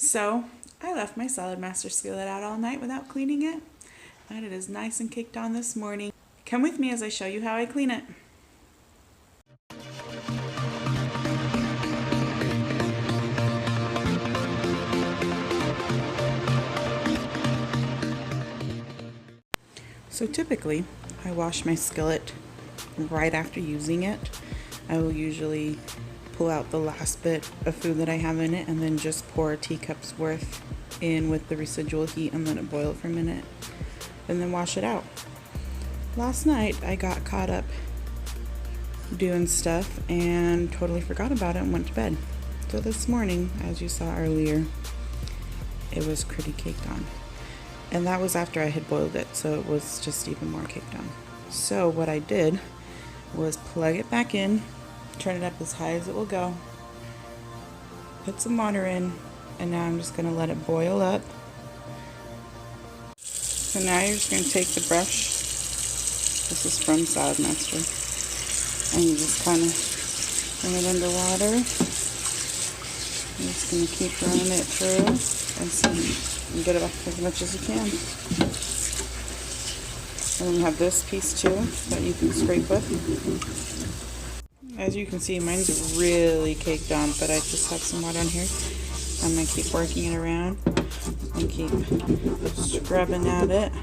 So I left my Saladmaster skillet out all night without cleaning it, and it is nice and caked on this morning. Come with me as I show you how I clean it. So typically, I wash my skillet right after using it. I will usually pull out the last bit of food that I have in it and then just pour a teacup's worth in with the residual heat and let it boil for a minute and then wash it out. Last night I got caught up doing stuff and totally forgot about it and went to bed. So this morning, as you saw earlier, it was pretty caked on. And that was after I had boiled it, so it was just even more caked on. So what I did was plug it back in, turn it up as high as it will go, put some water in, and now I'm just going to let it boil up. So now you're just going to take the brush, this is from Saladmaster, and you just kind of bring it underwater. You're just going to keep running it through and see, and get it up as much as you can. And then you have this piece too that you can scrape with. As you can see, mine's really caked on, but I just have some water on here. I'm going to keep working it around and keep scrubbing at it.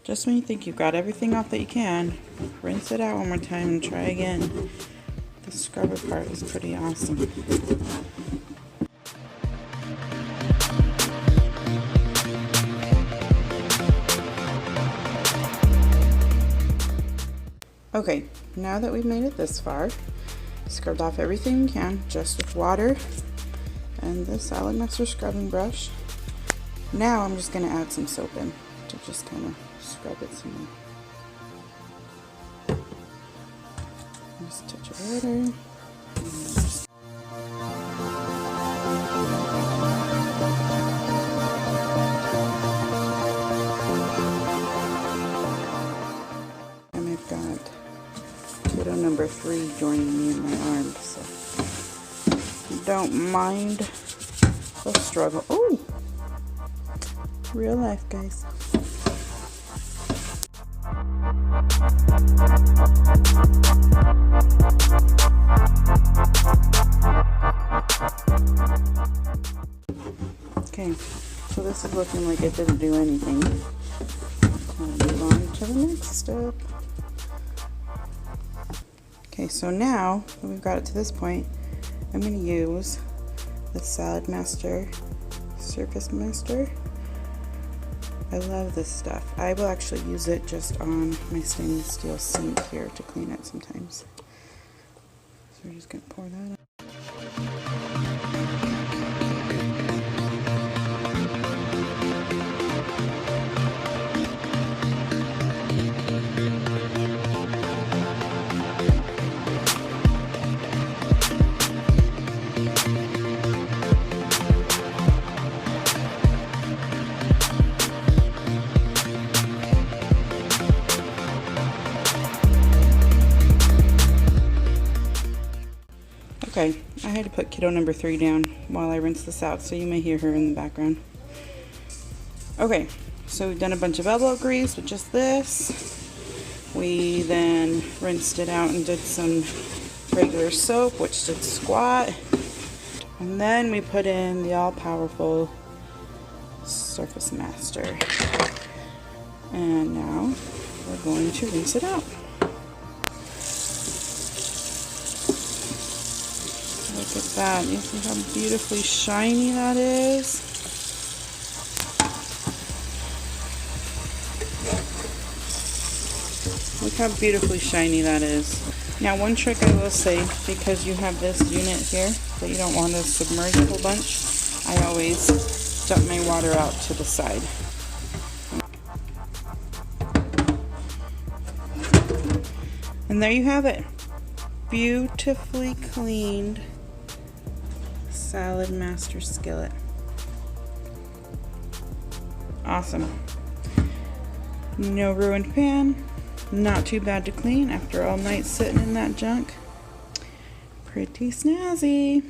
Just when you think you've got everything off that you can, rinse it out one more time and try again. The scrubber part is pretty awesome. Okay, now that we've made it this far, scrubbed off everything you can just with water and the Saladmaster scrubbing brush. Now I'm just going to add some soap in to just kind of scrub it some more. Just touch of water. And I've got kiddo number 3 joining me in my arms, so don't mind the struggle. Oh! Real life, guys. Okay, so this is looking like it didn't do anything. I'll move on to the next step. Okay, so now that we've got it to this point, I'm going to use the Saladmaster Surface Master. I love this stuff. I will actually use it just on my stainless steel sink here to clean it sometimes. So we're just going to pour that in. Okay, I had to put kiddo number 3 down while I rinse this out, so you may hear her in the background. Okay, so we've done a bunch of elbow grease with just this. We then rinsed it out and did some regular soap, which did squat. And then we put in the all-powerful Surface Master. And now we're going to rinse it out. Look at that. You see how beautifully shiny that is? Look how beautifully shiny that is. Now one trick I will say, because you have this unit here that you don't want to submerge a whole bunch, I always dump my water out to the side. And there you have it. Beautifully cleaned Saladmaster skillet. Awesome. No ruined pan. Not too bad to clean after all night sitting in that junk. Pretty snazzy.